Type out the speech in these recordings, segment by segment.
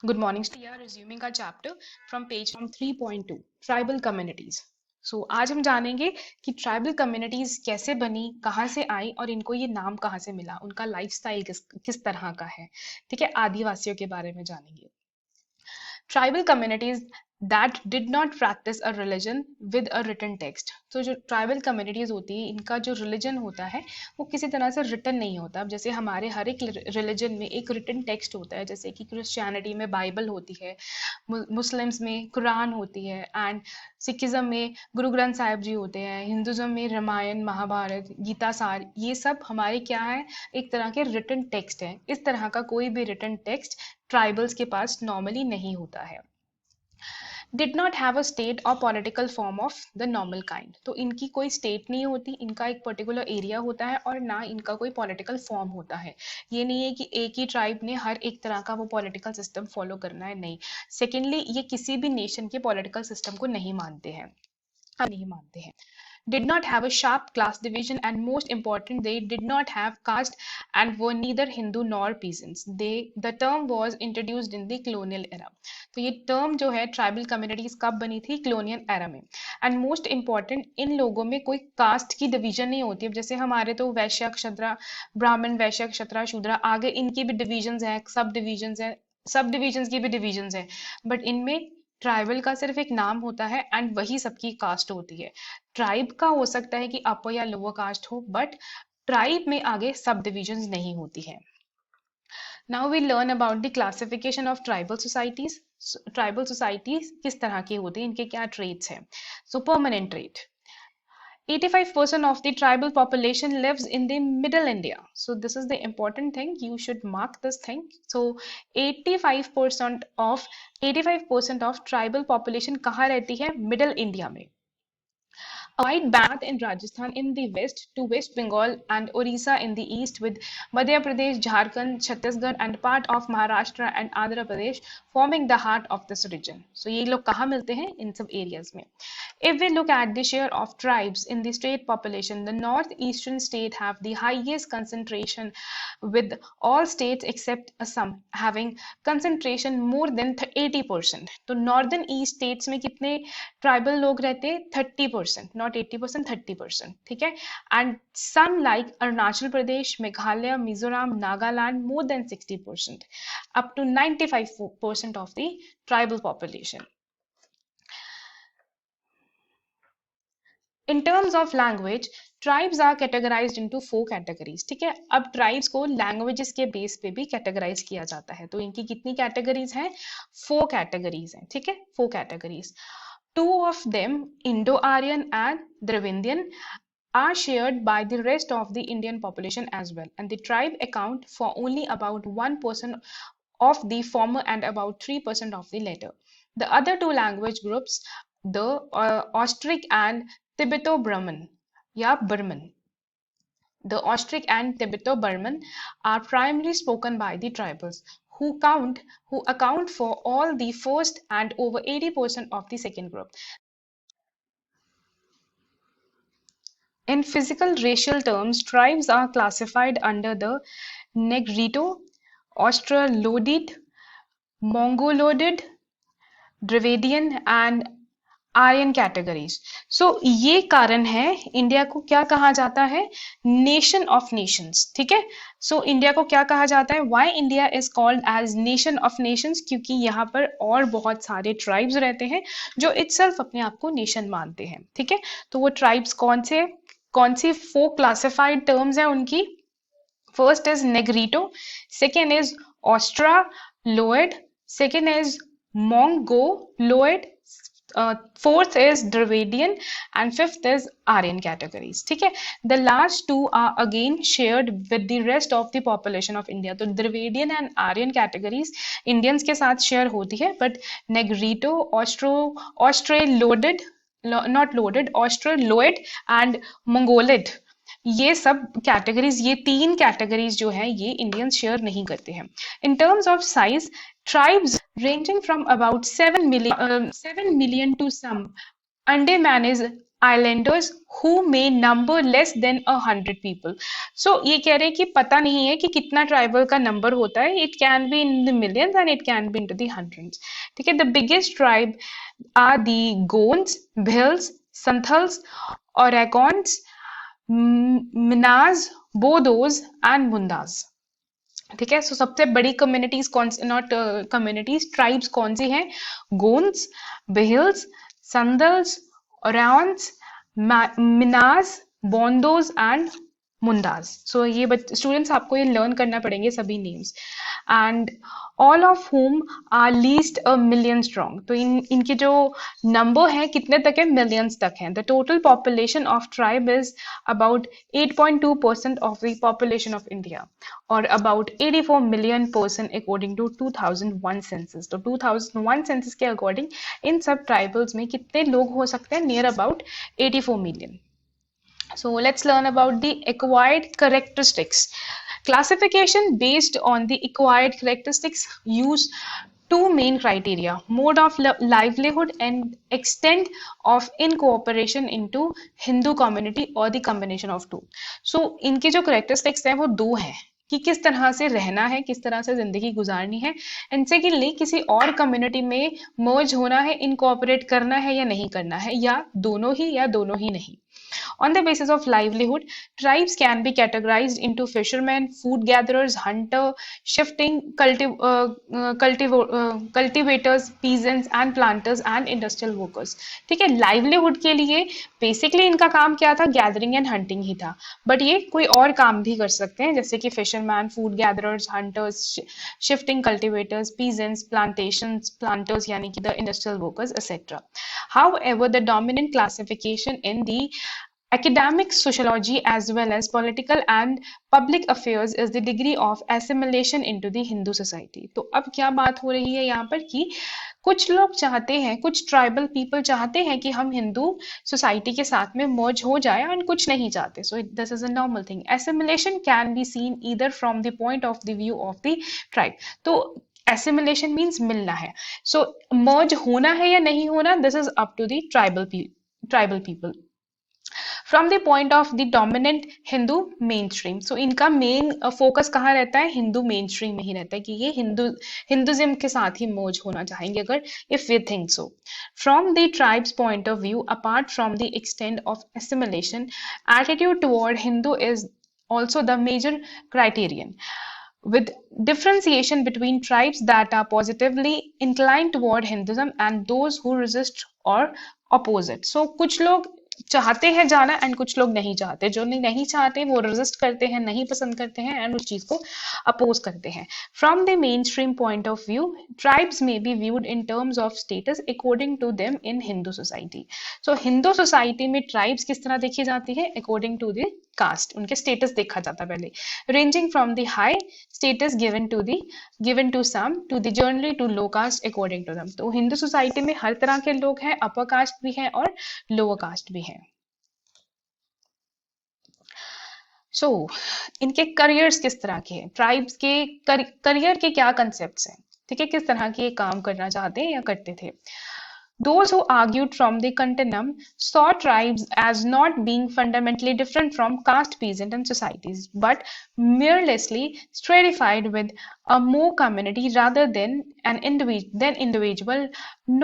Good morning. We are resuming our chapter from page from 3.2 tribal communities. So आज हम जानेंगे कि tribal communities कैसे बनी, कहाँ से आई और इनको ये नाम कहाँ से मिला, उनका लाइफस्टाइल किस तरह का है। ठीक है, आदिवासियों के बारे में जानेंगे। Tribal communities that did not practise a religion with a written text. तो जो ट्राइबल कम्युनिटीज होती है, इनका जो रिलीजन होता है वो किसी तरह से रिटन नहीं होता। अब जैसे हमारे हर एक रिलीजन में एक रिटन टेक्स्ट होता है, जैसे कि क्रिश्चियनिटी में बाइबल होती है, मुस्लिम्स में कुरान होती है, एंड सिखिज्म में गुरु ग्रंथ साहिब जी होते हैं, हिंदुज्म में रामायण महाभारत गीता सार, ये सब हमारे क्या है, एक तरह के रिटन टेक्स्ट हैं। इस तरह का कोई भी रिटन टेक्स्ट ट्राइबल्स के पास नॉर्मली नहीं होता है। Did not have a state और political form of the normal kind. तो इनकी कोई स्टेट नहीं होती, इनका एक पर्टिकुलर एरिया होता है और ना इनका कोई पॉलिटिकल फॉर्म होता है। ये नहीं है कि एक ही ट्राइब ने हर एक तरह का वो पॉलिटिकल सिस्टम फॉलो करना है, नहीं। सेकेंडली, ये किसी भी नेशन के पॉलिटिकल सिस्टम को नहीं मानते हैं, हम नहीं मानते हैं। Did not have a sharp class division, and most important, they did not have caste and were neither Hindu nor peasants. The term was introduced in the colonial era. तो ये टर्म जो है ट्राइबल कम्युनिटीज कब बनी थी, colonial era में। And most important, इन लोगों में कोई कास्ट की डिवीजन नहीं होती। अब जैसे हमारे तो वैश्य क्षत्रा ब्राह्मण, वैश्य क्षत्रा शूद्र, आगे इनकी भी डिविजन्स हैं, सब डिविजन्स हैं, सब डिविजन्स की भी डिविजन्स हैं, बट इनमें ट्राइबल का सिर्फ एक नाम होता है एंड वही सबकी कास्ट होती है। ट्राइब का हो सकता है कि अपर या लोअर कास्ट हो, बट ट्राइब में आगे सब डिविजन्स नहीं होती है। Now we learn about the classification of tribal societies. Tribal societies किस तरह की होती है, इनके क्या ट्रेट्स हैं। So permanent trait, 85% of the tribal population lives in the middle India. So this is the important thing. You should mark this thing. So 85% of tribal population कहाँ रहती है, middle India में। A wide band in Rajasthan in the west to West Bengal and Orissa in the east, with Madhya Pradesh, Jharkhand, Chhattisgarh and part of Maharashtra and Andhra Pradesh forming the heart of this region. So ये लोग कहाँ मिलते हैं, इन सब areas में। If we look at the share of tribes in the state population, the northeastern state have the highest concentration, with all states except Assam having concentration more than 80%. तो northern east states में कितने tribal लोग रहते हैं, 30%, not 80%, 30%। ठीक है, and some like Arunachal Pradesh, Meghalaya, Mizoram, Nagaland more than 60%, up to 95% of the tribal population. In terms of language, tribes are categorized into 4 categories. ठीक है, अब tribes को languages के बेस पे भी categorize किया जाता है। तो इनकी कितनी categories हैं, 4 categories हैं। ठीक है, 4 categories. Two of them, Indo-Aryan and Dravidian, are shared by the rest of the Indian population as well, and the tribe account for only about 1% of the former and about 3% of the latter. The other two language groups, the Austric and Tibeto-Burman, yeah, Burman. The Austric and Tibeto-Burman are primarily spoken by the tribals, who account for all the first and over 80% of the second group. In physical racial terms, tribes are classified under the Negrito, Australodid, Mongolodid, Dravidian and Aryan categories. So ये कारण है India को क्या कहा जाता है, nation of Nations. ठीक है, सो इंडिया को क्या कहा जाता है, why India is called as nation of nations, क्योंकि यहाँ पर और बहुत सारे ट्राइब्स रहते हैं जो इटसेल्फ अपने आप को नेशन मानते हैं। ठीक है, तो वो ट्राइब्स कौन सी 4 क्लासिफाइड टर्म्स हैं उनकी। First is Negrito, second is Australoid, second is Mongoloid, fourth is Dravidian, and fifth is Aryan categories. ठीक है, the last two are again shared with the rest of the population of India. तो Dravidian and Aryan categories Indians के साथ share होती है, but Negrito, Australoid, not loaded, Australoid and Mongolid, ये सब categories, ये 3 कैटेगरीज जो है ये इंडियंस शेयर नहीं करते हैं। इन terms of size, tribes ranging from about 7 million to some Andamanese islanders who may number less than 100 people. So ये कह रहे हैं कि पता नहीं है कि कितना ट्राइबल का नंबर होता है. It can be in the millions and it can be into the hundreds. ठीक है. The biggest tribe are the Gonds, Bhils, Santhals, Oregons, Minas, Bodos and Mundas. ठीक है. सो सबसे बड़ी कम्युनिटीज कौन सी, नॉट कम्युनिटीज, ट्राइब्स कौन सी हैं? गोंड्स, बिहिल्स, संदल्स, ओराउंस, मिनास, बोंदोज एंड मुंडाज. सो ये स्टूडेंट्स आपको ये लर्न करना पड़ेंगे सभी names. And all of whom are least a million strong. तो इनके जो नंबर है कितने तक है? मिलियंस तक है. The total population of tribe is about 8.2% of the population of India और about 84 million person according to 2001 census. तो 2001 सेंसस के अकॉर्डिंग इन सब ट्राइबल्स में कितने लोग हो सकते हैं? Near about 84 million. So let's learn about the acquired characteristics. Classification based on the acquired characteristics use two main criteria: mode of livelihood and extent of incorporation into Hindu community or the combination of two. So इनके जो characteristics हैं वो दो हैं कि किस तरह से रहना है, किस तरह से जिंदगी गुजारनी है. एंड सेकेंडली किसी और कम्युनिटी में मर्ज होना है, इनकॉर्पोरेट करना है या नहीं करना है, या दोनों ही नहीं. On the basis of livelihood, tribes can be categorized into fishermen, food gatherers, hunter, shifting cultivators, peasants and planters and industrial workers. ठीक है. livelihood के लिए basically इनका काम क्या था? gathering and hunting ही था. but ये कोई और काम भी कर सकते हैं जैसे कि fisherman, food gatherers, hunters, shifting cultivators, peasants, planters यानी कि the industrial workers etc. However, the dominant classification in the academic sociology as well as political and public affairs is the degree of assimilation into the Hindu society. तो अब क्या बात हो रही है यहाँ पर कि कुछ लोग चाहते हैं, कुछ ट्राइबल पीपल चाहते हैं कि हम हिंदू सोसाइटी के साथ में मर्ज हो जाए और कुछ नहीं चाहते. So this is a normal thing. Assimilation can be seen either from the point of the view of the tribe. तो एसिमिलेशन मीन्स मिलना है. सो मर्ज होना है या नहीं होना, this is up to the tribal people. From the point of the dominant Hindu mainstream. So इनका main focus कहाँ रहता है? हिंदू मेन स्ट्रीम में ही रहता है कि ये हिंदुज्म के साथ ही मर्ज होना चाहेंगे अगर if we think so. From the tribes point of view, apart from the extent of assimilation, attitude toward Hindu is also the major criterion, with differentiation between tribes that are positively inclined toward Hinduism and those who resist or oppose it. So कुछ लोग चाहते हैं जाना and कुछ लोग नहीं चाहते. जो नहीं चाहते वो रेजिस्ट करते हैं, नहीं पसंद करते हैं एंड उस चीज को अपोज करते हैं. From the mainstream point of view, tribes may be viewed in terms of status according to them in Hindu society. So Hindu society में ट्राइब्स किस तरह देखी जाती है? According to the caste. उनके स्टेटस देखा जाता है पहले, ranging from the high status given to some to the generally to low caste according to them. तो हिंदू सोसाइटी में हर तरह के लोग हैं, अपर कास्ट भी हैं और लोअर कास्ट भी हैं. सो इनके करियर्स किस तरह के हैं? ट्राइब्स के करियर के क्या कंसेप्ट्स हैं? ठीक है, किस तरह के काम करना चाहते हैं या करते थे? Those who argued from the continuum saw tribes as not being fundamentally different from caste, peasant and societies, but merely stratified with a more community rather than an individual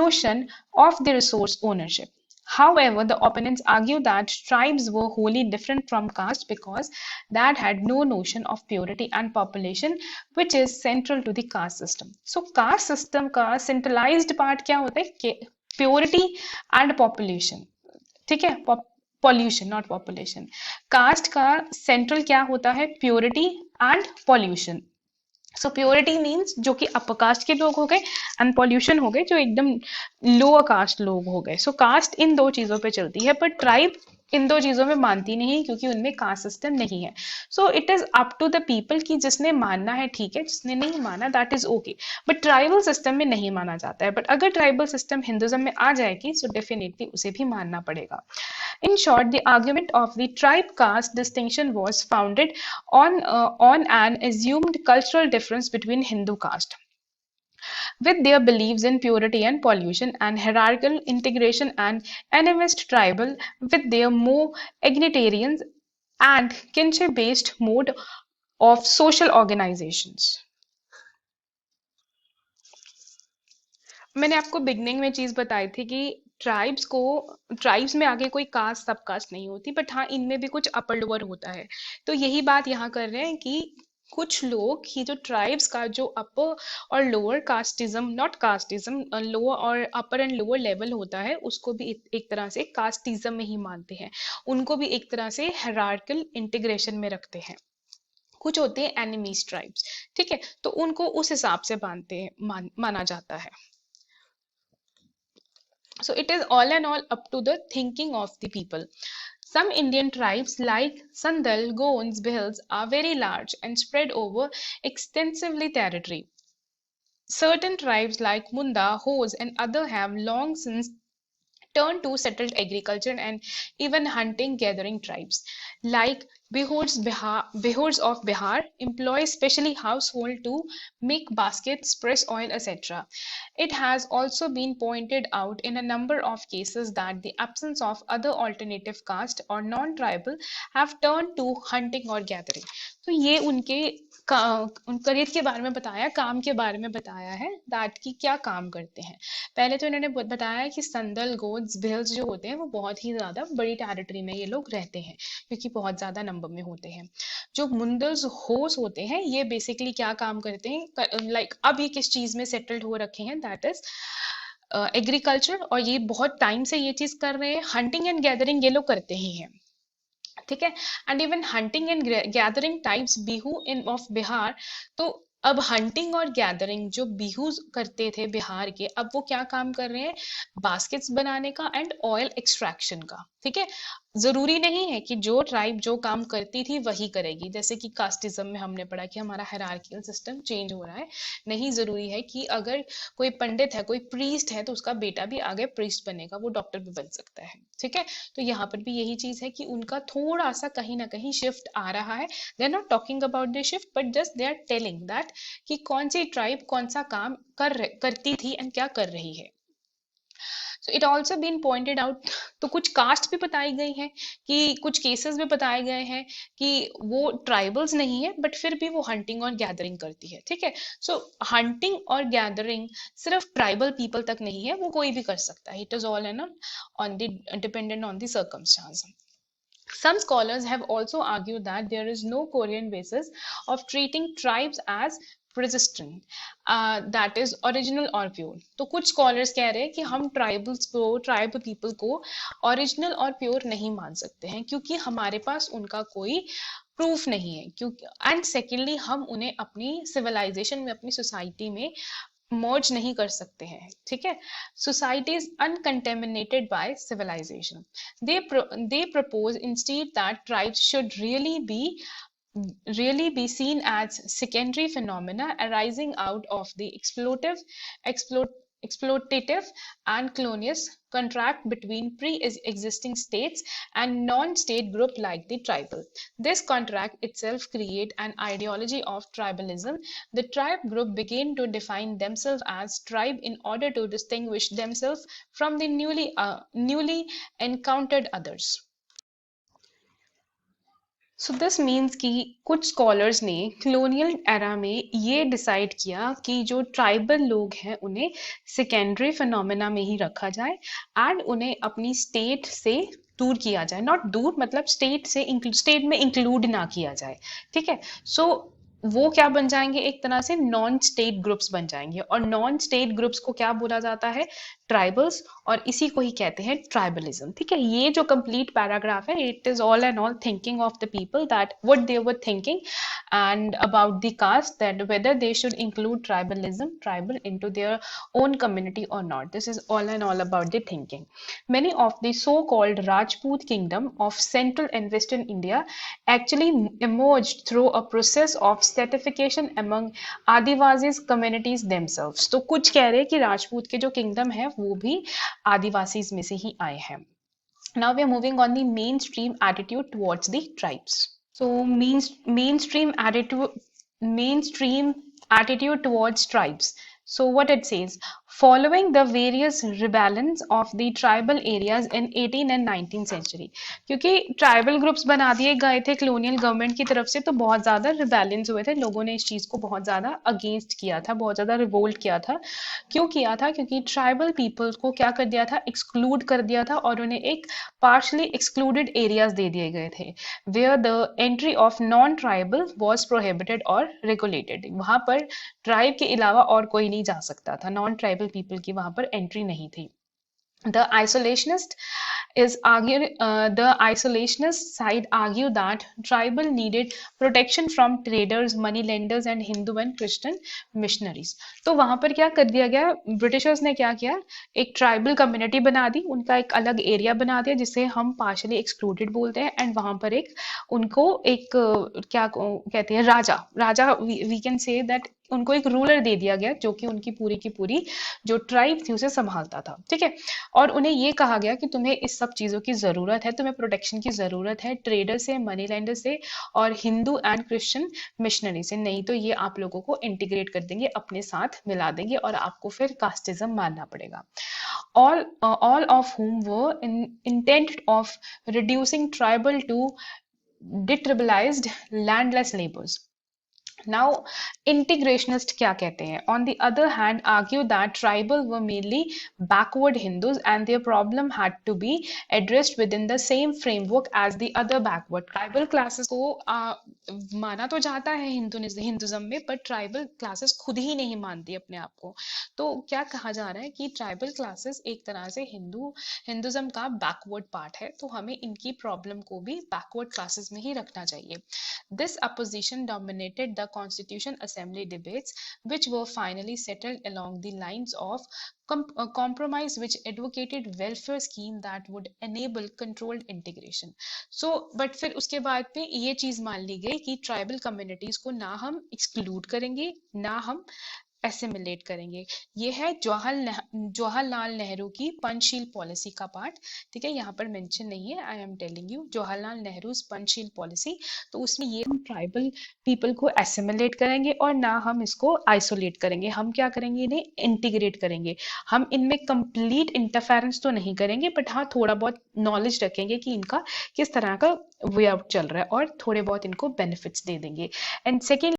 notion of the resource ownership. However, the opponents argue that tribes were wholly different from caste because that had no notion of purity and population, which is central to the caste system. So, caste system का centralized part क्या होता है? Purity and population. ठीक है, pollution not population. Cast का central क्या होता है? Purity and pollution. So purity means जो कि अपर कास्ट के लोग हो गए एंड पॉल्यूशन हो गए जो एकदम लोअर कास्ट लोग हो गए. सो कास्ट इन दो चीजों पे चलती है, पर ट्राइब इन दो चीजों में मानती नहीं क्योंकि उनमें कास्ट सिस्टम नहीं है. So it is up to the people कि जिसने मानना है ठीक है, जिसने नहीं माना that is okay. But tribal system में नहीं माना जाता है. बट अगर ट्राइबल सिस्टम हिंदुज्म में आ जाएगी सो डेफिनेटली उसे भी मानना पड़ेगा. In short, the argument of the tribe-caste distinction was founded on an assumed cultural difference between Hindu caste. with their beliefs in purity and pollution and hierarchical integration and animist tribal with their more egalitarian and kinship based mode of social organizations. मैंने आपको beginning में चीज बताई थी कि tribes में आगे कोई कास्ट सब कास्ट नहीं होती, बट हाँ इनमें भी कुछ अपर लोअर होता है। तो यही बात यहाँ कर रहे हैं कि कुछ लोग ही जो ट्राइब्स का जो अपर और lower casteism, not casteism, lower और अपर एंड लोअर लेवल होता है, उसको भी एक तरह से कास्टिज्म में ही मानते हैं। उनको भी एक तरह से हायरार्किकल इंटीग्रेशन में रखते हैं। कुछ होते हैं एनिमीज ट्राइब्स, ठीक है, तो उनको उस हिसाब से मानते हैं, माना जाता है। So it is all and all up to the thinking of the people. Some Indian tribes like Sandal, Gonds, Bhils are very large and spread over extensively territory. Certain tribes like Munda, Hos and other have long since turned to settled agriculture and even hunting gathering tribes like Bihors of Bihar employ specially household to make baskets, press oil, etc. It has also been pointed out in a number of cases that the absence of other alternative caste or non-tribal have turned to hunting or gathering. तो ये उन career के बारे में बताया, काम के बारे में बताया है, दैट की क्या काम करते हैं। पहले तो इन्होंने बताया कि संदल, गोड्स, भिल्स जो होते हैं वो बहुत ही ज्यादा बड़ी टेरिटरी में ये लोग रहते हैं क्योंकि बहुत ज्यादा नंबर में होते हैं। जो मुंडल्स होस होते हैं ये बेसिकली क्या काम करते हैं, लाइक अब ये किस चीज में सेटल्ड हो रखे हैं, दैट इज एग्रीकल्चर, और ये बहुत टाइम से ये चीज कर रहे हैं। हंटिंग एंड गैदरिंग ये लोग करते ही हैं, ठीक है। And even hunting and gathering types Bihu in of Bihar, तो अब हंटिंग और गैदरिंग जो बिहू करते थे बिहार के, अब वो क्या काम कर रहे हैं, बास्केट्स बनाने का एंड ऑयल एक्सट्रैक्शन का, ठीक है। जरूरी नहीं है कि जो ट्राइब जो काम करती थी वही करेगी, जैसे कि कास्टिज्म में हमने पढ़ा कि हमारा हायरार्किकल सिस्टम चेंज हो रहा है। नहीं जरूरी है कि अगर कोई पंडित है, कोई प्रीस्ट है, तो उसका बेटा भी आगे प्रीस्ट बनेगा, वो डॉक्टर भी बन सकता है, ठीक है। तो यहाँ पर भी यही चीज है कि उनका थोड़ा सा कहीं ना कहीं शिफ्ट आ रहा है। They are not talking about the shift, but just they are telling that कि कौन सी ट्राइब कौन सा काम करती थी एंड क्या कर रही है। So it also been pointed out, तो कुछ कास्ट भी बताई गई हैं कि कुछ केसेस भी बताए गए हैं कि वो ट्राइबल्स नहीं है बट फिर भी वो हंटिंग और गैदरिंग करती है, ठीक है। सो हंटिंग और गैदरिंग सिर्फ ट्राइबल पीपल तक नहीं है, वो कोई भी कर सकता है। It is all and on the dependent on the circumstance. Some scholars have also argued that there is no coherent basis of treating tribes as persistent, that is original or pure. तो कुछ scholars कह रहे हैं कि हम tribal people को original और pure नहीं मान सकते हैं क्योंकि हमारे पास उनका कोई प्रूफ नहीं है, क्योंकि एंड सेकेंडली हम उन्हें अपनी सिविलाइजेशन में, अपनी सोसाइटी में मर्ज नहीं कर सकते हैं, ठीक है। Society is uncontaminated by civilization. they propose instead that tribes should really be seen as secondary phenomena arising out of the exploit, exploitative and colonial contract between pre-existing states and non-state group like the tribal. This contract itself create an ideology of tribalism. The tribe group begin to define themselves as tribe in order to distinguish themselves from the newly encountered others. So this means कि कुछ scholars ने colonial era में ये decide किया कि जो tribal लोग हैं उन्हें सेकेंडरी फिनोमेना में ही रखा जाए एंड उन्हें अपनी स्टेट से दूर किया जाए, नॉट दूर मतलब स्टेट में इंक्लूड ना किया जाए, ठीक है। सो वो क्या बन जाएंगे, एक तरह से नॉन स्टेट ग्रुप्स बन जाएंगे, और नॉन स्टेट ग्रुप्स को क्या बोला जाता है, ट्राइबल्स, और इसी को ही कहते हैं ट्राइबलिज्म, ठीक है। ये जो कंप्लीट पैराग्राफ है, it is all and all thinking of the people that what they were thinking and about the caste, that whether they should include tribal into their own community or not. This is all and all about the thinking. Many of the so-called Rajput kingdom of central and western India actually emerged through a process of stratification among Adivasis communities themselves. तो कुछ कह रहे हैं कि राजपूत के जो kingdom है वो भी आदिवासीज में से ही आए हैं। Now we are moving on the mainstream attitude towards the tribes. So mainstream attitude towards tribes. So what it says, following the various rebellions of the tribal areas in 18 and 19th century, क्योंकि tribal groups बना दिए गए थे colonial government की तरफ से, तो बहुत ज्यादा रिबेलियंस हुए थे, लोगों ने इस चीज को बहुत ज्यादा अगेंस्ट किया था, बहुत ज्यादा रिवोल्ट किया था। क्यों किया था? क्योंकि ट्राइबल पीपल्स को क्या कर दिया था, एक्सक्लूड कर दिया था और उन्हें एक पार्शली एक्सक्लूडेड एरियाज दे दिए गए थे, where the entry of non tribal was prohibited और रेगुलेटेड। वहां पर ट्राइब के अलावा और कोई नहीं जा सकता था, नॉन ट्राइबल पीपल की वहां पर एंट्री नहीं थी। The isolationist the isolationist side argue that tribal needed protection from traders, money lenders and Hindu and Christian missionaries. तो वहां पर क्या कर दिया गया, ब्रिटिशर्स ने क्या किया, एक ट्राइबल कम्युनिटी बना दी, उनका एक अलग एरिया बना दिया जिसे हम पार्शली एक्सक्लूडेड बोलते हैं, एंड वहां पर एक उनको एक क्या कहते हैं, राजा राजा वी कैन से दैट, उनको एक रूलर दे दिया गया जो कि उनकी पूरी की पूरी जो ट्राइब थी उसे संभालता था, ठीक है। और उन्हें ये कहा गया कि तुम्हें इस सब चीजों की जरूरत है, तुम्हें प्रोटेक्शन की जरूरत है ट्रेडर से, मनी लेंडर से और हिंदू एंड क्रिश्चियन मिशनरी से, नहीं तो ये आप लोगों को इंटीग्रेट कर देंगे, अपने साथ मिला देंगे और आपको फिर कास्टिज्म मानना पड़ेगा। all of whom were intent of reducing tribal to detribalized landless laborers. Now, integrationists क्या कहते हैं? On the other hand, argue that tribal were mainly backward Hindus and their problem had to be addressed within the same framework as the other backward tribal classes को माना तो जाता है Hinduism में, पर ट्राइबल क्लासेस खुद ही नहीं मानती अपने आप को। तो क्या कहा जा रहा है कि ट्राइबल क्लासेस एक तरह से हिंदुज्म का बैकवर्ड पार्ट है, तो हमें इनकी प्रॉब्लम को भी बैकवर्ड क्लासेस में ही रखना चाहिए। This opposition dominated the Constitution Assembly debates, which were finally settled along the lines of a compromise which advocated welfare scheme that would enable controlled integration. So, but फिर उसके बाद में ये चीज मान ली गई कि ट्राइबल कम्युनिटीज को ना हम एक्सक्लूड करेंगे, ना हम एसिमिलेट करेंगे। ये है जवाहरलाल नेहरू की पंचशील पॉलिसी का पार्ट, ठीक है, यहाँ पर मेंशन नहीं है, I am telling you Jawaharlal Nehru Panchsheel policy. तो उसमें ये हम ट्राइबल पीपल को एसिमिलेट करेंगे और ना हम इसको आइसोलेट करेंगे, हम क्या करेंगे, इन्हें इंटीग्रेट करेंगे। हम इनमें कंप्लीट इंटरफेरेंस तो नहीं करेंगे, बट हाँ थोड़ा बहुत नॉलेज रखेंगे कि इनका किस तरह का वे आउट चल रहा है और थोड़े बहुत इनको बेनिफिट्स दे देंगे। एंड सेकेंड,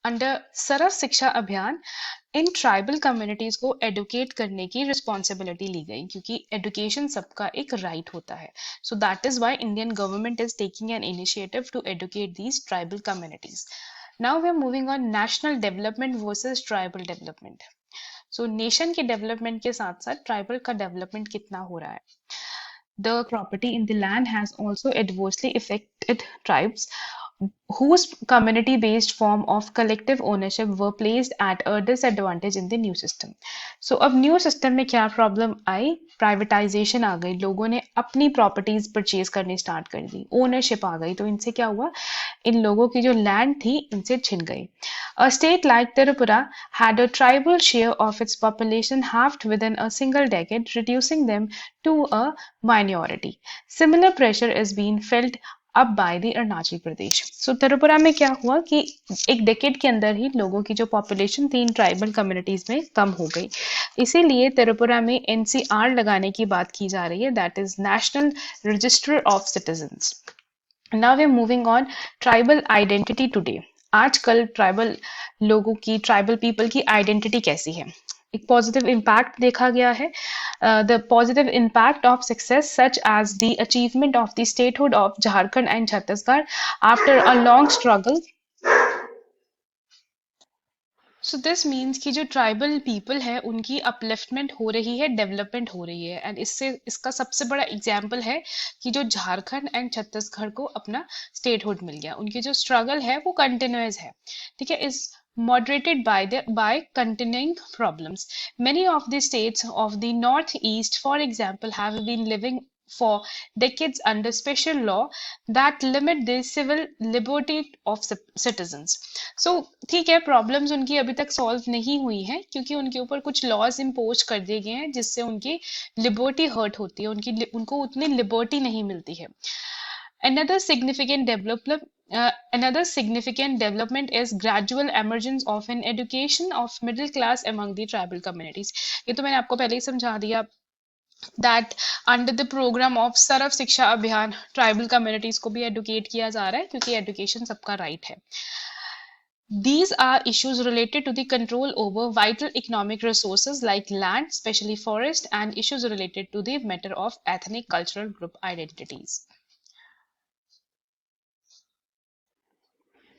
अंडर सरल शिक्षा अभियान इन ट्राइबल कम्युनिटीज को एडुकेट करने की रिस्पॉन्सिबिलिटी ली गई, क्योंकि एडुकेशन सबका एक राइट होता है। So that is why Indian government is taking an initiative to educate these tribal communities. Now we are moving on national development versus tribal development. So nation के development के साथ साथ ट्राइबल का development कितना हो रहा है। The property in the land has also adversely affected tribes whose community-based form of collective ownership were placed at a disadvantage in the new system. So अब new system में क्या problem आई, privatisation आ गई, लोगों ने अपनी प्रॉपर्टीज परचेज करनी start कर दी, ownership आ गई, तो इनसे क्या हुआ, इन लोगों की जो लैंड थी इनसे छिन गई। A state like Tripura had a tribal share of its population halved within a single decade, reducing them to a minority. Similar pressure is being felt अब बाय द अरुणाचल प्रदेश। सो त्रिपुरा में क्या हुआ कि एक डेकेड के अंदर ही लोगों की जो पॉपुलेशन थी इन ट्राइबल कम्युनिटीज में कम हो गई, इसीलिए त्रिपुरा में एनसीआर लगाने की बात की जा रही है, that is national register of citizens. Now we are moving on tribal identity today. आजकल ट्राइबल लोगों की, ट्राइबल पीपल की आइडेंटिटी कैसी है। एक पॉजिटिव इम्पैक्ट देखा गया है, the positive impact of success such as the achievement of the statehood of Jharkhand and Chhattisgarh after a long struggle. So this means कि जो ट्राइबल पीपल है उनकी अपलिफ्टमेंट हो रही है, डेवलपमेंट हो रही है, एंड इससे इसका सबसे बड़ा एग्जाम्पल है कि जो झारखंड एंड छत्तीसगढ़ को अपना स्टेटहुड मिल गया, उनकी जो स्ट्रगल है वो कंटिन्यूअस है, ठीक है, इस moderated by continuing problems. Many of the states of the Northeast, for example, have been living for decades under special law that limit the civil liberty of citizens. So ठीक है, problems उनकी अभी तक solve नहीं हुई है क्योंकि उनके ऊपर कुछ लॉज इम्पोज कर दिए गए हैं जिससे उनकी लिबर्टी हर्ट होती है, उनको उतनी लिबर्टी नहीं मिलती है। Another significant Another significant development is gradual emergence of an education of middle class among the tribal communities. ये तो मैंने आपको पहले ही समझा दिया that under the program of सर्व शिक्षा अभियान ट्राइबल कम्युनिटीज को भी एडुकेट किया जा रहा है क्योंकि एजुकेशन सबका राइट है. These are issues related to the control over vital economic resources like land, especially forest, and issues related to the matter of ethnic cultural group identities.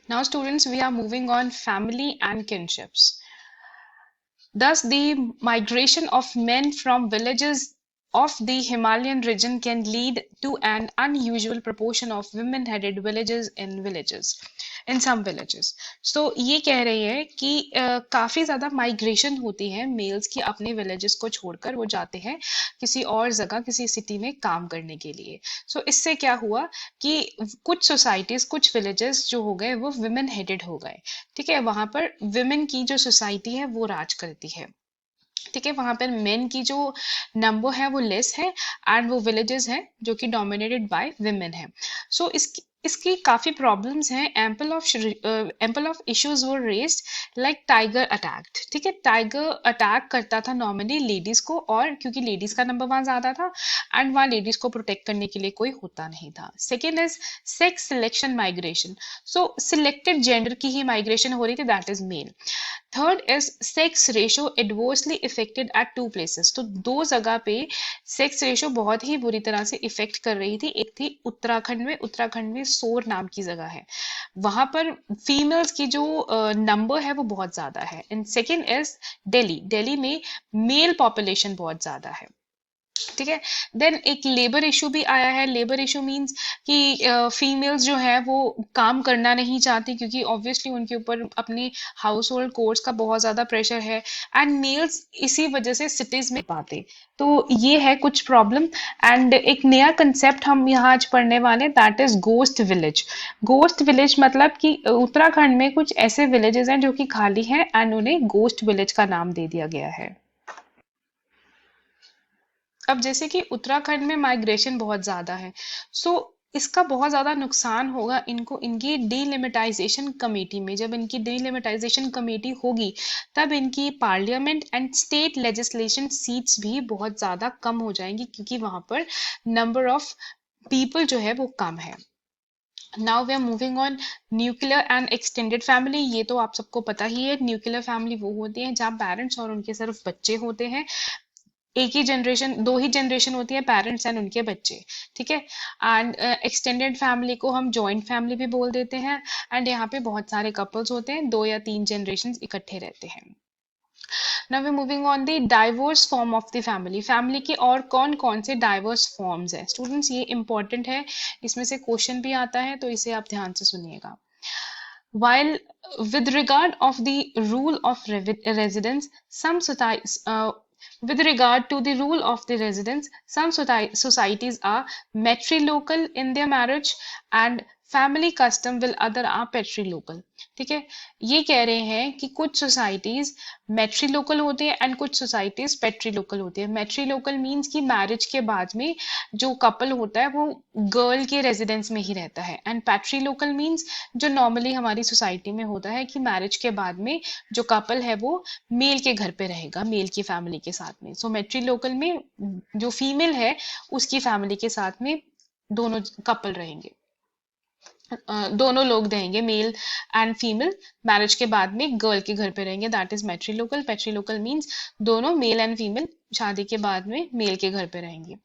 Now students, we are moving on family and kinships. Thus, the migration of men from villages of the Himalayan region can lead to an unusual proportion of women-headed villages in some villages. So ये कह रही है कि काफी ज्यादा migration होती है mails की अपने विलेजेस को छोड़कर वो जाते हैं किसी और जगह किसी सिटी में काम करने के लिए. सो इससे क्या हुआ कि कुछ सोसाइटीज कुछ विलेजेस जो हो गए वो विमेन हेडेड हो गए. ठीक है, वहां पर विमेन की जो सोसाइटी है वो राज करती है. ठीक है, वहां पर मेन की जो नंबर है वो लेस है एंड वो विलेजेस हैं जो कि डोमिनेटेड बाय विमेन है. सो इसकी काफी प्रॉब्लम्स हैं. Ample of issues were raised like tiger attack. ठीक है, टाइगर अटैक करता था नॉर्मली लेडीज को, और क्योंकि लेडीज का नंबर वहां ज्यादा था एंड वहां लेडीज को प्रोटेक्ट करने के लिए कोई होता नहीं था. Second is sex selection migration. So selected gender की ही माइग्रेशन हो रही थी, that is male. Third is sex ratio adversely affected at two places. तो दो जगह पे सेक्स रेशो बहुत ही बुरी तरह से इफेक्ट कर रही थी. एक थी उत्तराखंड में सोर नाम की जगह है, वहां पर फीमेल्स की जो नंबर है वो बहुत ज्यादा है. एंड सेकेंड इज दिल्ली में मेल पॉपुलेशन बहुत ज्यादा है. ठीक है, देन एक लेबर इशू भी आया है. लेबर इशू मींस कि फीमेल्स जो है वो काम करना नहीं चाहती क्योंकि ऑब्वियसली उनके ऊपर अपने हाउस होल्ड कोर्स का बहुत ज्यादा प्रेशर है एंड मेल्स इसी वजह से सिटीज में पाते. तो ये है कुछ प्रॉब्लम. एंड एक नया कंसेप्ट हम यहाँ आज पढ़ने वाले, that is ghost village. Ghost village मतलब कि उत्तराखंड में कुछ ऐसे विलेजेस हैं जो कि खाली हैं एंड उन्हें गोस्ट विलेज का नाम दे दिया गया है. अब जैसे कि उत्तराखंड में माइग्रेशन बहुत ज्यादा है, सो इसका बहुत ज्यादा नुकसान होगा इनको इनकी डीलिमिटाइजेशन कमेटी में. जब इनकी डीलिमिटाइजेशन कमेटी होगी तब इनकी parliament and state legislation seats भी बहुत ज्यादा कम हो जाएंगी क्योंकि वहां पर नंबर ऑफ पीपल जो है वो कम है. Now we are moving on nuclear and extended family. ये तो आप सबको पता ही है, न्यूक्लियर फैमिली वो होती है जहाँ पेरेंट्स और उनके सिर्फ बच्चे होते हैं. एक ही जनरेशन, दो ही जनरेशन होती है, पेरेंट्स एंड उनके बच्चे. ठीक है, एंड एक्सटेंडेड फैमिली को हम जॉइंट फैमिली भी बोल देते हैं. एंड यहाँ पे बहुत सारे कपल्स होते हैं, 2 या 3 जनरेशन इकट्ठे रहते हैं. Now we moving on the diverse form of the family. Family के और कौन कौन से डाइवर्स फॉर्म्स है स्टूडेंट्स, ये इंपॉर्टेंट है, इसमें से क्वेश्चन भी आता है तो इसे आप ध्यान से सुनिएगा. While with regard of the rule of residence, with regard to the rule of the residence, some societies are matrilocal in their marriage and family custom will other are patrilocal. ठीक है, ये कह रहे हैं कि कुछ सोसाइटीज मेट्रीलोकल होती है एंड कुछ सोसाइटीज पेट्रीलोकल होती है. मेट्रीलोकल मींस कि मैरिज के बाद में जो कपल होता है वो गर्ल के रेजिडेंस में ही रहता है. एंड पेट्रीलोकल मींस जो नॉर्मली हमारी सोसाइटी में होता है कि मैरिज के बाद में जो कपल है वो मेल के घर पे रहेगा, मेल की फैमिली के साथ में. सो मेट्रीलोकल में जो फीमेल है उसकी फैमिली के साथ में दोनों कपल रहेंगे, दोनों लोग रहेंगे, मेल एंड फीमेल मैरिज के बाद में गर्ल के घर पे रहेंगे, दैट इज मेट्रीलोकल. पेट्रीलोकल मींस दोनों मेल एंड फीमेल शादी के बाद में मेल के घर पे रहेंगे.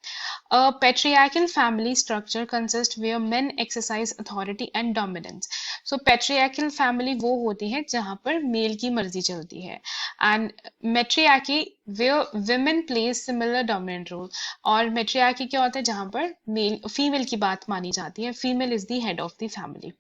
A patriarchal family structure consists where men exercise authority and dominance. So patriarchal family वो होती है जहाँ पर मेल की मर्जी चलती है, and matriarchy where women plays similar dominant role. और matriarchy क्या होता है जहाँ पर मेल फीमेल की बात मानी जाती है, female is the head of the family.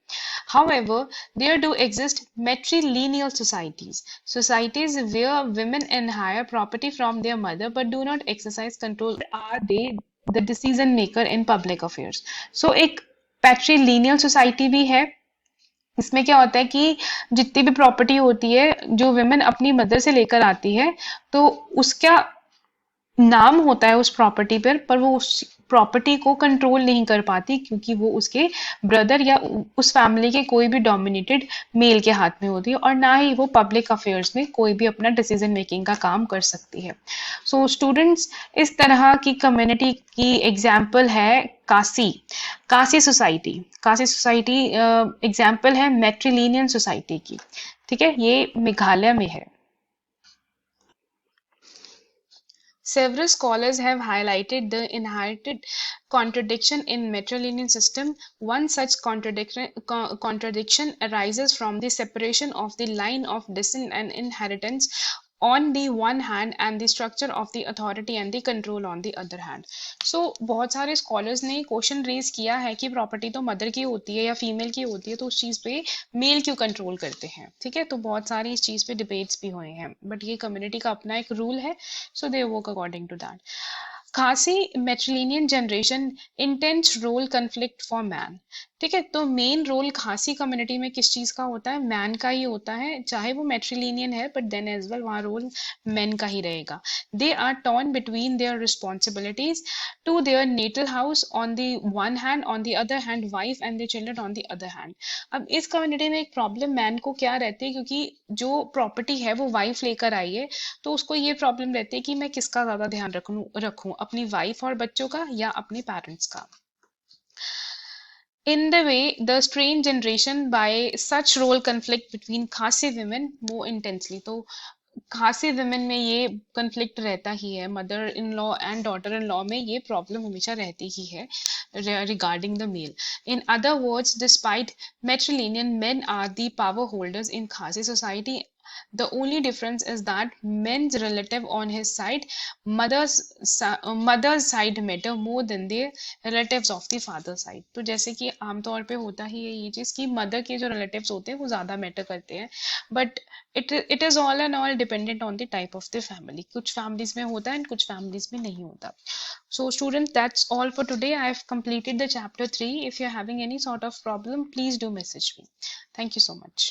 However, there do exist matrilineal societies where women inherit property from their mother but do not exercise control. Are they the decision maker in public affairs? So एक पैट्रीलिनियल society भी है. इसमें क्या होता है कि जितनी भी प्रॉपर्टी होती है जो विमेन अपनी मदर से लेकर आती है तो उसका नाम होता है उस प्रॉपर्टी पर वो उस प्रॉपर्टी को कंट्रोल नहीं कर पाती क्योंकि वो उसके ब्रदर या उस फैमिली के कोई भी डोमिनेटेड मेल के हाथ में होती है, और ना ही वो पब्लिक अफेयर्स में कोई भी अपना डिसीजन मेकिंग का काम कर सकती है। सो स्टूडेंट्स, इस तरह की कम्युनिटी की एग्जाम्पल है Kashi Kashi society. Kashi society example है मैट्रिलिनियन सोसाइटी की। ठीक है, ये मेघालय में है। Several scholars have highlighted the inherent contradiction in matrilineal system. One such contradiction arises from the separation of the line of descent and inheritance on the one hand and the structure of the authority and the control on the other hand. So बहुत सारे scholars ने question raise किया है कि property तो mother की होती है या फीमेल की होती है, तो उस चीज पे मेल क्यों कंट्रोल करते हैं। ठीक है, तो बहुत सारी इस चीज पे डिबेट्स भी हुए हैं, बट ये कम्युनिटी का अपना एक रूल है, so they work according to that. Khasi matrilineal generation intense role conflict for man. ठीक है, तो मेन रोल खासी कम्युनिटी में किस चीज का होता है, मैन का ही होता है, चाहे वो मेट्रिलिनियन है बट देन एज वेल वहाँ रोल मैन का ही रहेगा। They are torn between their responsibilities to their natal house on the one hand, on the other hand wife and their children on the other hand. अब इस community में एक problem man को क्या रहती है, क्योंकि जो प्रॉपर्टी है वो वाइफ लेकर आई है, तो उसको ये प्रॉब्लम रहती है कि मैं किसका ज्यादा ध्यान रखूं, अपनी वाइफ और बच्चों का या अपने पेरेंट्स का। In the way, the strained generation by such role conflict between Khasi women more intensely. तो खासी women में ये conflict रहता ही है, mother in law and daughter in law में ये problem हमेशा रहती ही है regarding the male. In other words, despite matrilineal, men are the power holders in Khasi society. The only difference is that men's relative on his side, mother's side matter more than the relatives of the father side. तो जैसे कि आमतौर पे होता ही है ये चीज कि मदर के जो रिलेटिव्स होते हैं वो ज्यादा मैटर करते हैं, but it is all and all dependent on the type of the family. कुछ फैमिलीज में होता है एंड कुछ फैमिलीज में नहीं होता। So students, that's all for today. I have completed the chapter 3. If you're having any sort of problem, please do message me. Thank you so much.